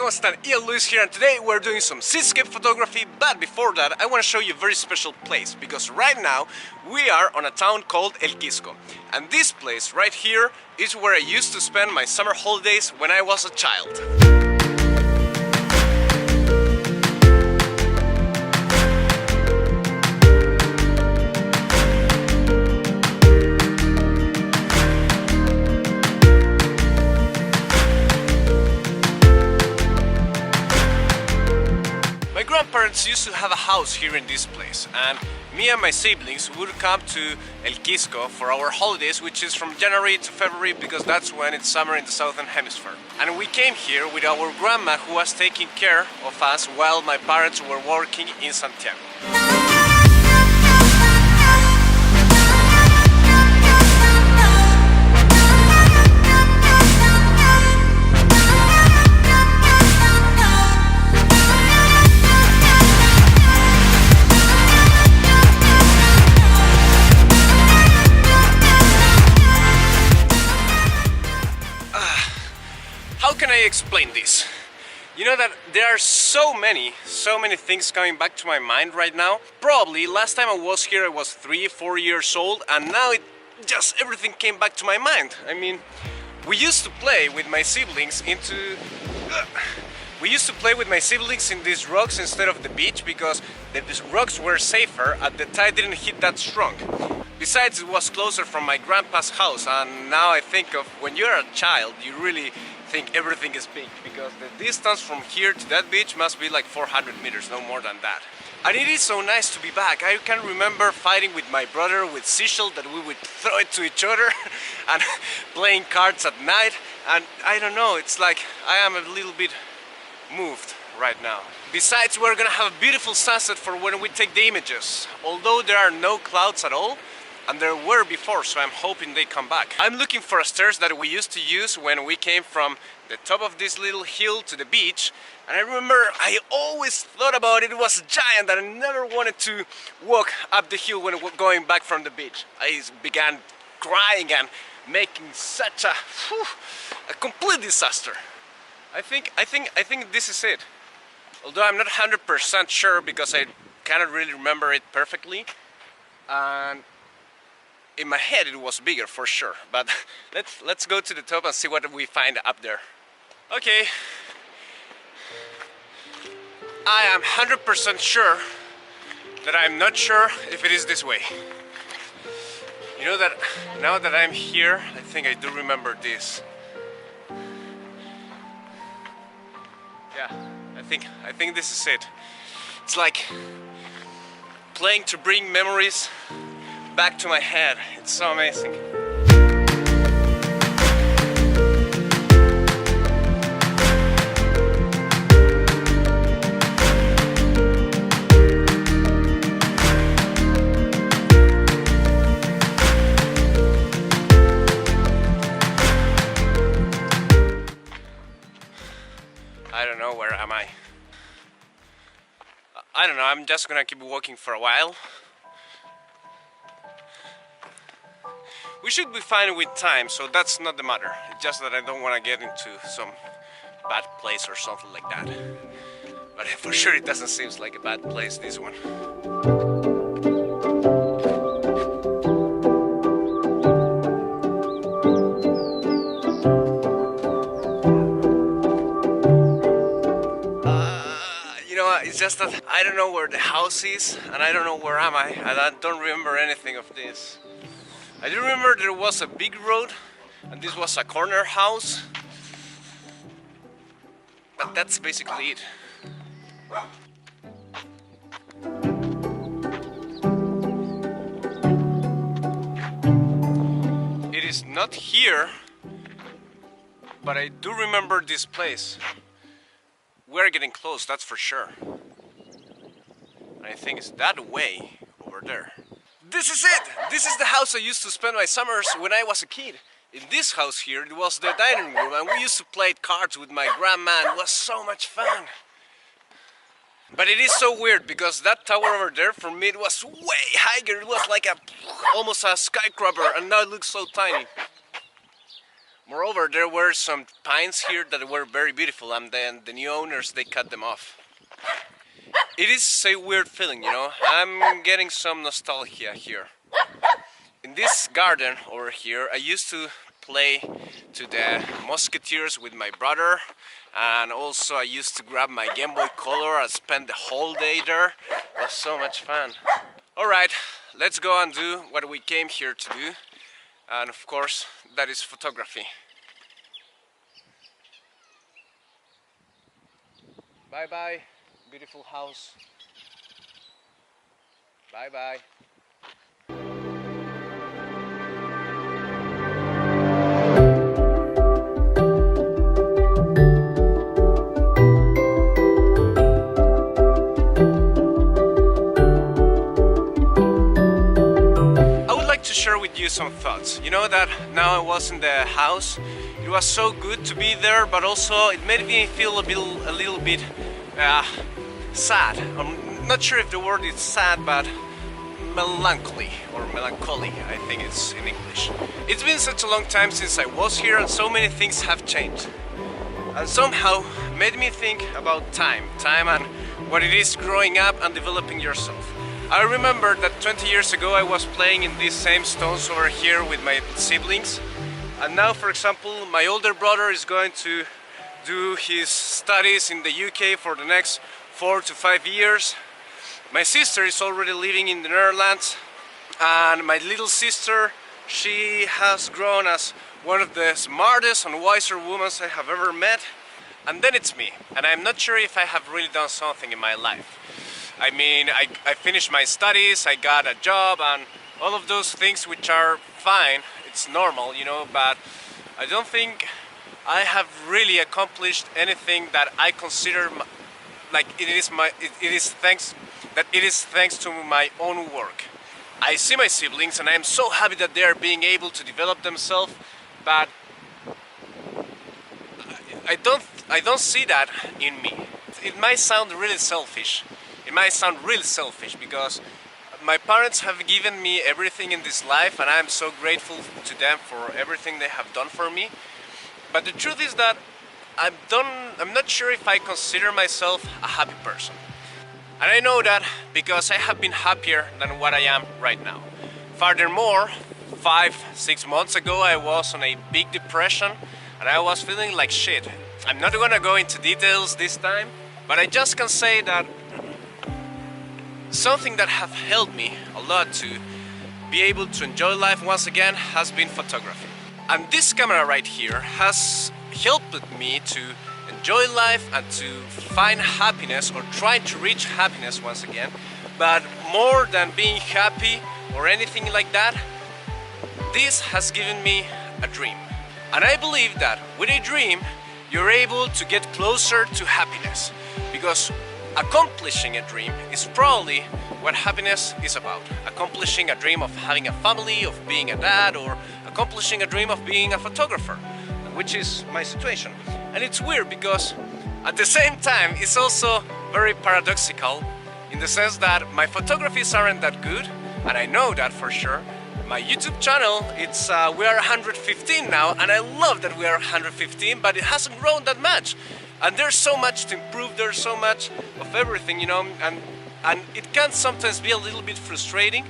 ¿cómo están? Ian Luis here, and today we're doing some seascape photography, but before that I want to show you a very special place, because right now we are on a town called El Quisco, and this place right here is where I used to spend my summer holidays when I was a child. My grandparents used to have a house here in this place, and me and my siblings would come to El Quisco for our holidays, which is from January to February, because that's when it's summer in the southern hemisphere. And we came here with our grandma, who was taking care of us while my parents were working in Santiago. How can I explain this? You know that there are so many things coming back to my mind right now. Probably last time I was here I was 3-4 years old, and now everything came back to my mind. I mean, we used to play with my siblings in these rocks instead of the beach, because these rocks were safer and the tide didn't hit that strong. Besides, it was closer from my grandpa's house, and now I think of when you're a child, you really think everything is big, because the distance from here to that beach must be like 400 meters, no more than that. And it is so nice to be back. I can remember fighting with my brother with seashell that we would throw it to each other and playing cards at night, and I don't know, it's like I am a little bit moved right now. Besides, we're gonna have a beautiful sunset for when we take the images, although there are no clouds at all. And there were before, so I'm hoping they come back. I'm looking for a stairs that we used to use when we came from the top of this little hill to the beach. And I remember I always thought about it, was giant, and I never wanted to walk up the hill when going back from the beach. I began crying and making such a complete disaster. I think this is it. Although I'm not 100% sure, because I cannot really remember it perfectly. And in my head it was bigger for sure, but let's go to the top and see what we find up there. Okay, I am 100% sure that I'm not sure if it is this way. You know that now that I'm here, I think I do remember this. Yeah, I think this is it. It's like playing to bring memories back to my head. It's so amazing. I don't know, where am I? I don't know, I'm just gonna keep walking for a while. We should be fine with time, so that's not the matter. It's just that I don't want to get into some bad place or something like that. But for sure it doesn't seem like a bad place, this one. You know, it's just that I don't know where the house is, and I don't know where am I, and I don't remember anything of this. I do remember there was a big road, and this was a corner house, but that's basically it. It is not here, but I do remember this place. We're getting close, that's for sure. And I think it's that way over there. This is it! This is the house I used to spend my summers when I was a kid. In this house here, it was the dining room, and we used to play cards with my grandma, and it was so much fun. But it is so weird, because that tower over there, for me, it was way higher. It was like almost a skyscraper, and now it looks so tiny. Moreover, there were some pines here that were very beautiful, and then the new owners, they cut them off. It is a weird feeling, you know. I'm getting some nostalgia here. In this garden over here, I used to play to the Musketeers with my brother, and also I used to grab my Game Boy Color and spend the whole day there. It was so much fun. Alright, let's go and do what we came here to do, and of course that is photography. Bye bye, beautiful house. Bye bye. With you some thoughts. You know that now I was in the house, it was so good to be there, but also it made me feel a little bit sad. I'm not sure if the word is sad, but melancholy, I think it's in English. It's been such a long time since I was here, and so many things have changed, and somehow made me think about time and what it is growing up and developing yourself. I remember that 20 years ago I was playing in these same stones over here with my siblings, and now, for example, my older brother is going to do his studies in the UK for the next 4 to 5 years. My sister is already living in the Netherlands, and my little sister, she has grown as one of the smartest and wiser women I have ever met. And then it's me, and I'm not sure if I have really done something in my life. I mean, I finished my studies, I got a job, and all of those things, which are fine, it's normal, you know, but I don't think I have really accomplished anything that I consider like it is thanks to my own work. I see my siblings and I am so happy that they are being able to develop themselves, but I don't see that in me. It might sound really selfish. It might sound really selfish because my parents have given me everything in this life, and I am so grateful to them for everything they have done for me. But the truth is that I'm not sure if I consider myself a happy person. And I know that because I have been happier than what I am right now. Furthermore, 5-6 months ago I was on a big depression and I was feeling like shit. I'm not gonna go into details this time, but I just can say that something that have helped me a lot to be able to enjoy life once again has been photography. And this camera right here has helped me to enjoy life and to find happiness, or try to reach happiness once again. But more than being happy or anything like that, this has given me a dream. And I believe that with a dream you're able to get closer to happiness, because accomplishing a dream is probably what happiness is about. Accomplishing a dream of having a family, of being a dad, or accomplishing a dream of being a photographer, which is my situation. And it's weird because at the same time it's also very paradoxical, in the sense that my photographies aren't that good, and I know that for sure. My YouTube channel, we are 115 now, and I love that we are 115, but it hasn't grown that much. And there's so much to improve, there's so much of everything, you know, and it can sometimes be a little bit frustrating,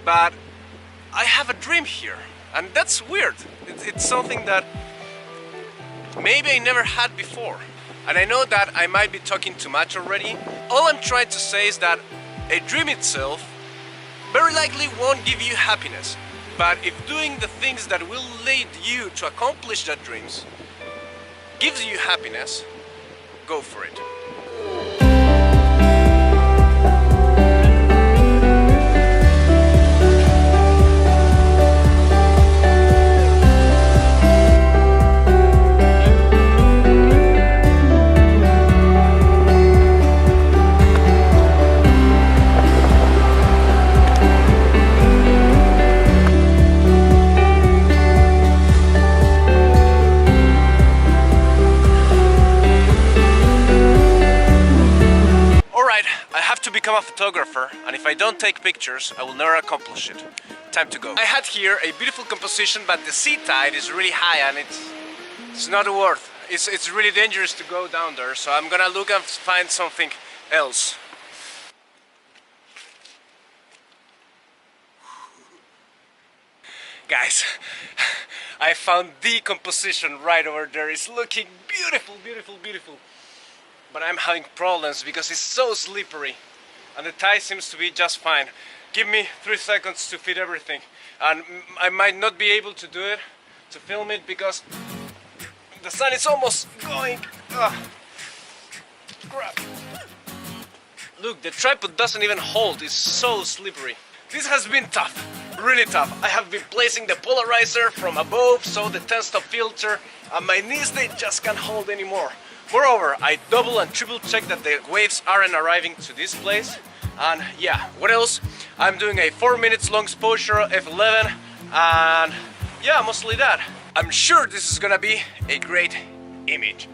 but I have a dream here, and that's weird. It's something that maybe I never had before. And I know that I might be talking too much already. All I'm trying to say is that a dream itself very likely won't give you happiness, but if doing the things that will lead you to accomplish that dreams gives you happiness, go for it. have to become a photographer, and if I don't take pictures, I will never accomplish it. Time to go. I had here a beautiful composition, but the sea tide is really high and it's not worth. It's really dangerous to go down there, so I'm gonna look and find something else. Guys, I found the composition right over there. It's looking beautiful, beautiful, beautiful. But I'm having problems because it's so slippery and the tide seems to be just fine. Give me 3 seconds to fit everything, and I might not be able to do it, to film it, because the sun is almost going. Crap. Look, the tripod doesn't even hold, it's so slippery. This has been tough, really tough. I have been placing the polarizer from above, so the 10-stop filter, and my knees, they just can't hold anymore. Moreover, I double and triple check that the waves aren't arriving to this place. And yeah, what else? I'm doing a 4 minutes long exposure f11, and yeah, mostly that. I'm sure this is gonna be a great image.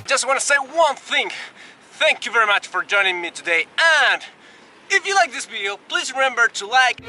Just want to say one thing. Thank you very much for joining me today, and if you like this video, please remember to like,